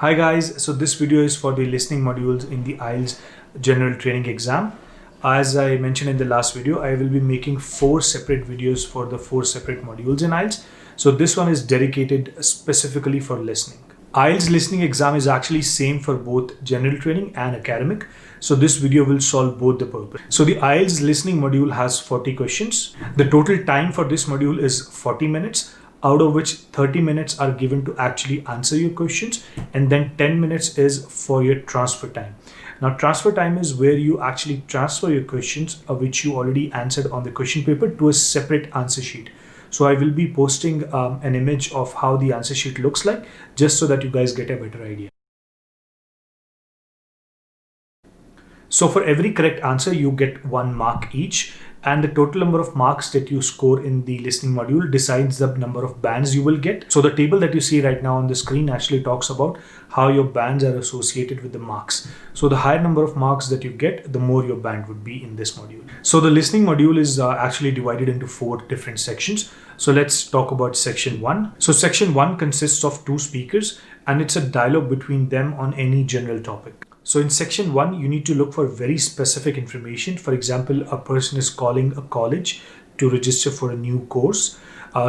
Hi guys, so this video is for the listening modules in the Ielts general training exam. As I mentioned in the last video, I will be making 4 separate videos for the 4 separate modules in Ielts. So this one is dedicated specifically for listening. Ielts listening exam is actually same for both general training and academic. So this video will solve both the purpose. So the Ielts listening module has 40 questions. The total time for this module is 40 minutes, out of which 30 minutes are given to actually answer your questions, and then 10 minutes is for your transfer time. Now, transfer time is where you actually transfer your questions which you already answered on the question paper to a separate answer sheet. So I will be posting an image of how the answer sheet looks like, just so that you guys get a better idea. So for every correct answer, you get 1 mark each, and the total number of marks that you score in the listening module decides the number of bands you will get. So the table that you see right now on the screen actually talks about how your bands are associated with the marks. So the higher number of marks that you get, the more your band would be in this module. So the listening module is actually divided into 4 different sections. So let's talk about section 1. So section 1 consists of 2 speakers, and it's a dialogue between them on any general topic. So in section 1, you need to look for very specific information. For example, a person is calling a college to register for a new course.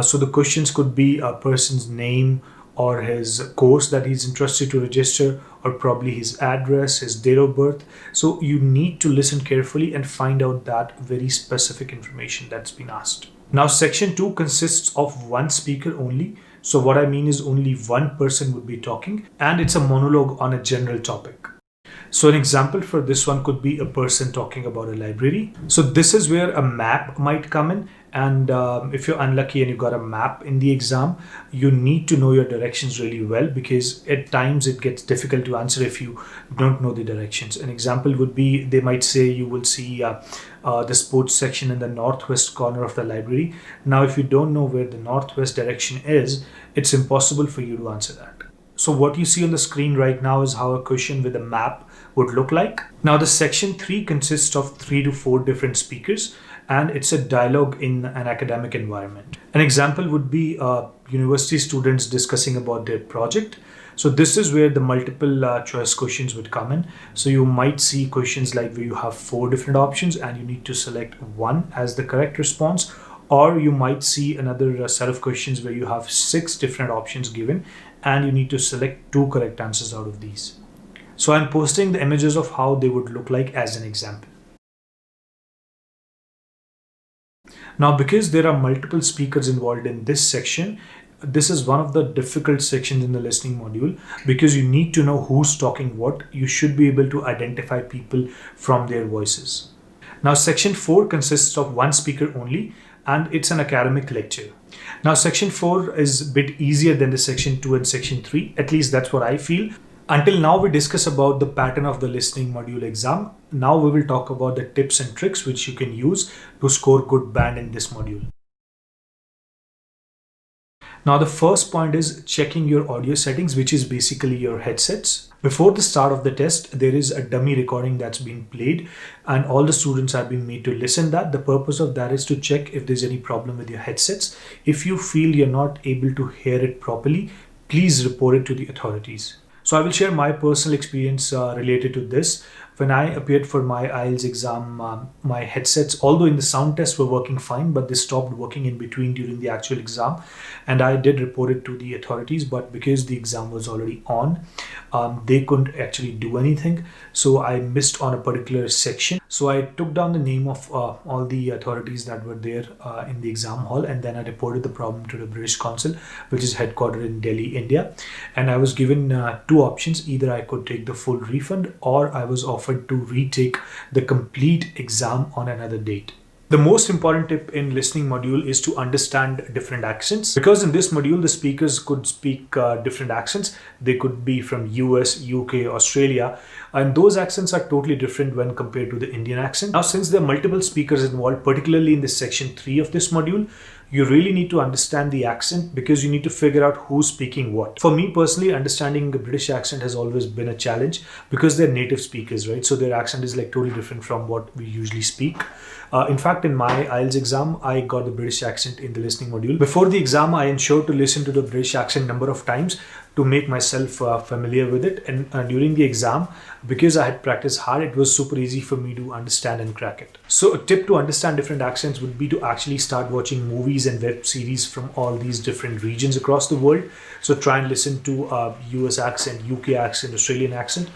So the questions could be a person's name or his course that he's interested to register, or probably his address, his date of birth. So you need to listen carefully and find out that very specific information that's been asked. Now, section 2 consists of 1 speaker only. So what I mean is only 1 person would be talking, and it's a monologue on a general topic. So an example for this one could be a person talking about a library. So this is where a map might come in. And if you're unlucky and you got a map in the exam, you need to know your directions really well, because at times it gets difficult to answer if you don't know the directions. An example would be, they might say you will see the sports section in the northwest corner of the library. Now, if you don't know where the northwest direction is, it's impossible for you to answer that. So what you see on the screen right now is how a question with a map would look like. Now, the section 3 consists of 3 to 4 different speakers, and it's a dialogue in an academic environment. An example would be university students discussing about their project. So this is where the multiple choice questions would come in. So you might see questions like where you have 4 different options and you need to select 1 as the correct response. Or you might see another set of questions where you have 6 different options given and you need to select 2 correct answers out of these. So I'm posting the images of how they would look like as an example. Now, because there are multiple speakers involved in this section, this is one of the difficult sections in the listening module, because you need to know who's talking what. You should be able to identify people from their voices. Now, section 4 consists of 1 speaker only, and it's an academic lecture. Now, section 4 is a bit easier than the section 2 and section 3. At least that's what I feel. Until now, we discuss about the pattern of the listening module exam. Now we will talk about the tips and tricks which you can use to score good band in this module. Now, the first point is checking your audio settings, which is basically your headsets. Before the start of the test, there is a dummy recording that's been played, and all the students are being made to listen that. The purpose of that is to check if there's any problem with your headsets. If you feel you're not able to hear it properly, please report it to the authorities. So I will share my personal experience related to this. When I appeared for my Ielts exam, my headsets, although in the sound test, were working fine, but they stopped working in between during the actual exam. And I did report it to the authorities, but because the exam was already on, they couldn't actually do anything. So I missed on a particular section. So I took down the name of all the authorities that were there in the exam hall, and then I reported the problem to the British Council, which is headquartered in Delhi, India. And I was given 2 options. Either I could take the full refund, or I was offered to retake the complete exam on another date. The most important tip in listening module is to understand different accents, because in this module the speakers could speak different accents. They could be from US, UK, Australia, and those accents are totally different when compared to the Indian accent. Now, since there are multiple speakers involved, particularly in the section 3 of this module, you really need to understand the accent, because you need to figure out who's speaking what. For me personally, understanding the British accent has always been a challenge, because they're native speakers, right? So their accent is like totally different from what we usually speak. In fact, in my Ielts exam, I got the British accent in the listening module. Before the exam, I ensured to listen to the British accent number of times, to make myself familiar with it. And during the exam, because I had practiced hard, it was super easy for me to understand and crack it. So a tip to understand different accents would be to actually start watching movies and web series from all these different regions across the world. So try and listen to US accent, UK accent, Australian accent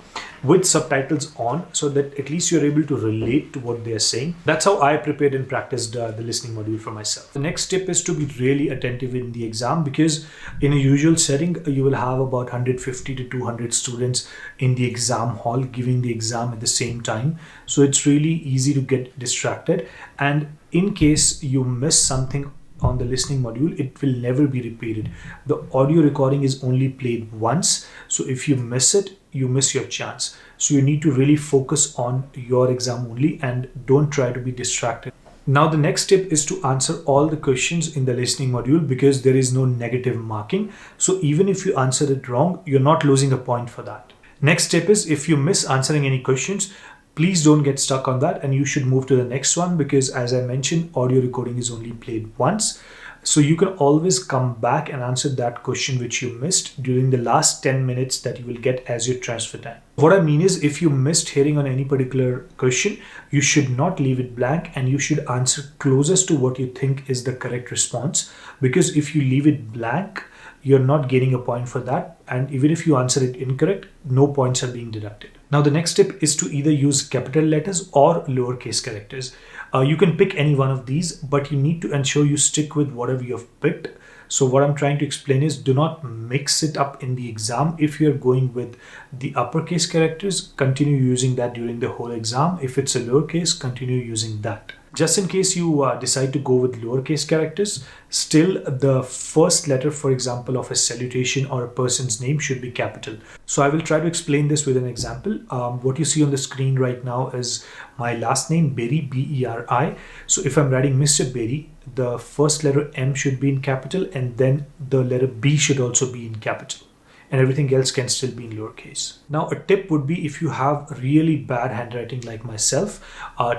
with subtitles on, so that at least you're able to relate to what they're saying. That's how I prepared and practiced the listening module for myself. The next tip is to be really attentive in the exam, because in a usual setting, you will have about 150 to 200 students in the exam hall giving the exam at the same time. So it's really easy to get distracted. And in case you miss something on the listening module, it will never be repeated. The audio recording is only played once. So if you miss it, you miss your chance. So you need to really focus on your exam only and don't try to be distracted. Now the next tip is to answer all the questions in the listening module, because there is no negative marking. So even if you answer it wrong, you're not losing a point for that. Next tip is, if you miss answering any questions, please don't get stuck on that and you should move to the next one, because as I mentioned, audio recording is only played once. So you can always come back and answer that question which you missed during the last 10 minutes that you will get as your transfer time. What I mean is, if you missed hearing on any particular question, you should not leave it blank and you should answer closest to what you think is the correct response. Because if you leave it blank, you're not getting a point for that. And even if you answer it incorrect, no points are being deducted. Now the next tip is to either use capital letters or lowercase characters. You can pick any one of these, but you need to ensure you stick with whatever you have picked. So what I'm trying to explain is, do not mix it up in the exam. If you're going with the uppercase characters, continue using that during the whole exam. If it's a lowercase, continue using that. Just in case you decide to go with lowercase characters, still the first letter, for example, of a salutation or a person's name should be capital. So I will try to explain this with an example. What you see on the screen right now is my last name, Berry, B-E-R-I. So if I'm writing Mr. Berry, the first letter M should be in capital, and then the letter B should also be in capital, and everything else can still be in lowercase. Now a tip would be, if you have really bad handwriting like myself,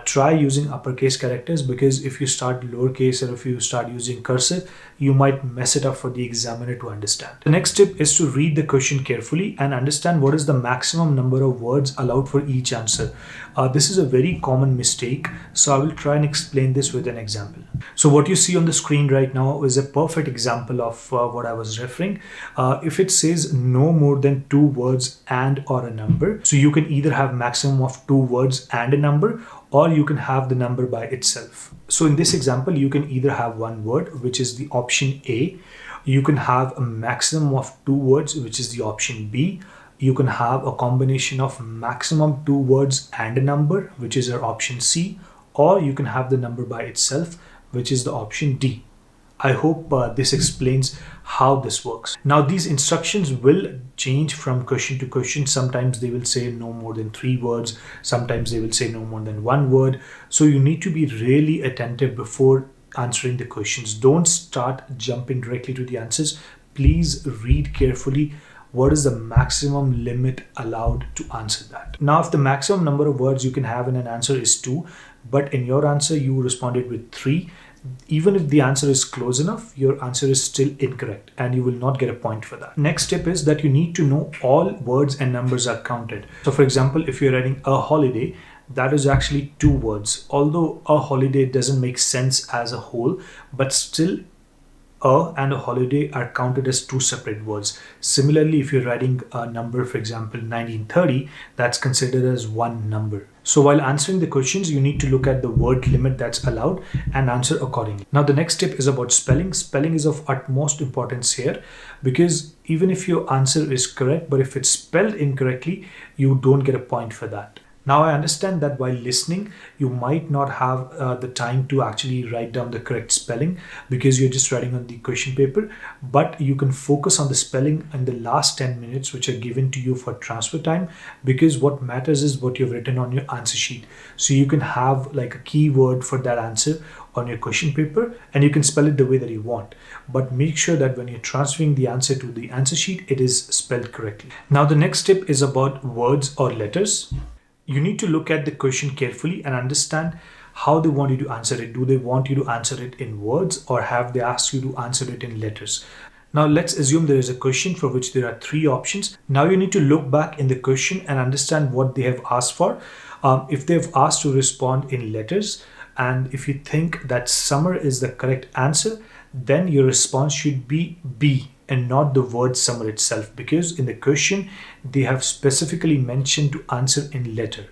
try using uppercase characters, because if you start lowercase or if you start using cursive, you might mess it up for the examiner to understand. The next tip is to read the question carefully and understand what is the maximum number of words allowed for each answer. This is a very common mistake, so I will try and explain this with an example. So what you see on the screen right now is a perfect example of what I was referring. If it says no more than 2 words and or a number, so you can either have maximum of 2 words and a number, or you can have the number by itself. So in this example, you can either have one word, which is the option A. You can have a maximum of 2 words, which is the option B. You can have a combination of maximum 2 words and a number, which is our option C, or you can have the number by itself, which is the option D. I hope this explains how this works. Now these instructions will change from question to question. Sometimes they will say no more than 3 words. Sometimes they will say no more than 1 word. So you need to be really attentive before answering the questions. Don't start jumping directly to the answers. Please read carefully. What is the maximum limit allowed to answer that? Now, if the maximum number of words you can have in an answer is 2, but in your answer you responded with 3, even if the answer is close enough, your answer is still incorrect and you will not get a point for that. Next tip is that you need to know all words and numbers are counted. So for example, if you're writing a holiday, that is actually 2 words. Although a holiday doesn't make sense as a whole, but still a and a holiday are counted as 2 separate words. Similarly, if you're writing a number, for example, 1930, that's considered as 1 number. So while answering the questions, you need to look at the word limit that's allowed and answer accordingly. Now the next tip is about spelling. Spelling is of utmost importance here, because even if your answer is correct, but if it's spelled incorrectly, you don't get a point for that. Now I understand that while listening, you might not have the time to actually write down the correct spelling because you're just writing on the question paper, but you can focus on the spelling in the last 10 minutes which are given to you for transfer time, because what matters is what you've written on your answer sheet. So you can have like a keyword for that answer on your question paper and you can spell it the way that you want, but make sure that when you're transferring the answer to the answer sheet, it is spelled correctly. Now the next tip is about words or letters. You need to look at the question carefully and understand how they want you to answer it. Do they want you to answer it in words, or have they asked you to answer it in letters? Now let's assume there is a question for which there are three options. Now you need to look back in the question and understand what they have asked for. If they've asked to respond in letters, and if you think that summer is the correct answer, then your response should be B and not the word summer itself, because in the question they have specifically mentioned to answer in letter.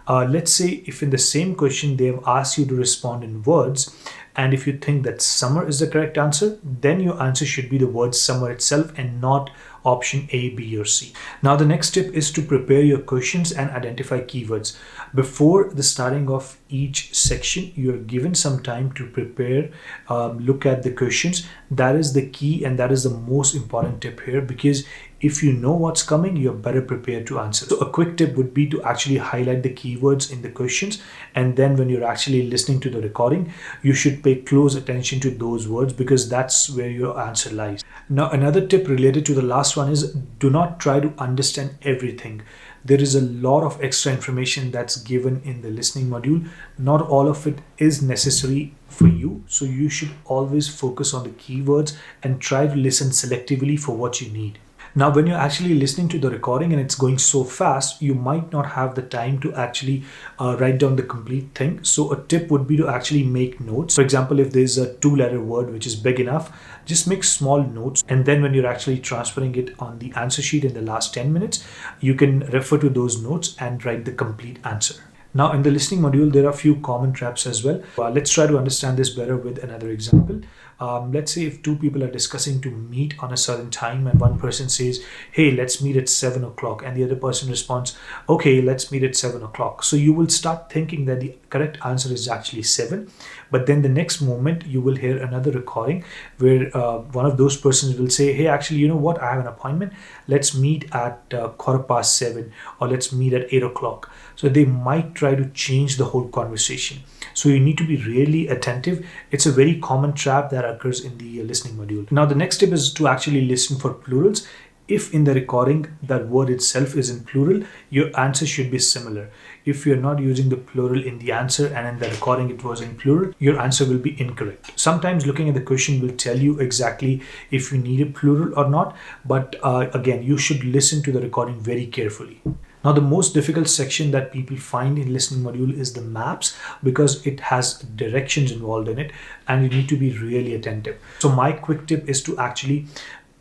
Let's say if in the same question they have asked you to respond in words, and if you think that summer is the correct answer, then your answer should be the word summer itself and not option A, B, or C. Now the next tip is to prepare your questions and identify keywords. Before the starting of each section, you are given some time to prepare, look at the questions. That is the key, and that is the most important tip here, because if you know what's coming, you're better prepared to answer. So a quick tip would be to actually highlight the keywords in the questions, and then when you're actually listening to the recording, you should pay close attention to those words, because that's where your answer lies. Now another tip related to the last one is, do not try to understand everything. There is a lot of extra information that's given in the listening module. Not all of it is necessary for you, so you should always focus on the keywords and try to listen selectively for what you need. Now, when you're actually listening to the recording and it's going so fast, you might not have the time to actually write down the complete thing. So a tip would be to actually make notes. For example, if there's a two-letter word which is big enough, just make small notes. And then when you're actually transferring it on the answer sheet in the last 10 minutes, you can refer to those notes and write the complete answer. Now in the listening module, there are a few common traps as well. Let's try to understand this better with another example. Let's say if two people are discussing to meet on a certain time, and one person says, hey, let's meet at 7 o'clock. And the other person responds, okay, let's meet at 7 o'clock. So you will start thinking that the correct answer is actually 7. But then the next moment you will hear another recording where one of those persons will say, hey, actually, you know what? I have an appointment. Let's meet at 7:15, or let's meet at 8 o'clock. So they might try to change the whole conversation. So you need to be really attentive. It's a very common trap that occurs in the listening module. Now the next tip is to actually listen for plurals. If in the recording that word itself is in plural, your answer should be similar. If you're not using the plural in the answer and in the recording it was in plural, your answer will be incorrect. Sometimes looking at the question will tell you exactly if you need a plural or not, but again, you should listen to the recording very carefully. Now the most difficult section that people find in listening module is the maps, because it has directions involved in it and you need to be really attentive. So my quick tip is to actually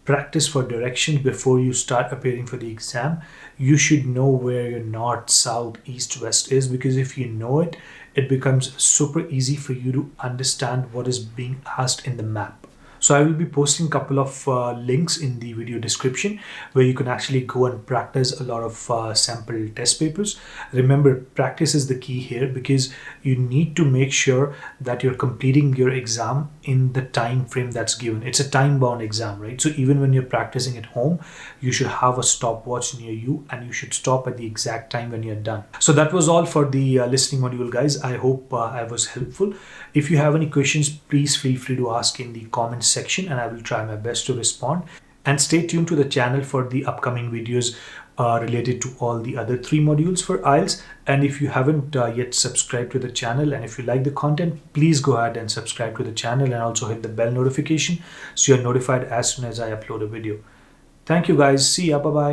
practice for directions before you start appearing for the exam. You should know where your north, south, east, west is, because if you know it, it becomes super easy for you to understand what is being asked in the map. So I will be posting a couple of links in the video description where you can actually go and practice a lot of sample test papers. Remember, practice is the key here, because you need to make sure that you're completing your exam in the time frame that's given. It's a time-bound exam, right? So even when you're practicing at home, you should have a stopwatch near you and you should stop at the exact time when you're done. So that was all for the listening module, guys. I hope I was helpful. If you have any questions, please feel free to ask in the comments section and I will try my best to respond. And stay tuned to the channel for the upcoming videos related to all the other 3 modules for IELTS. And if you haven't yet subscribed to the channel, and if you like the content, please go ahead and subscribe to the channel and also hit the bell notification so you're notified as soon as I upload a video. Thank you guys. See ya. Bye bye.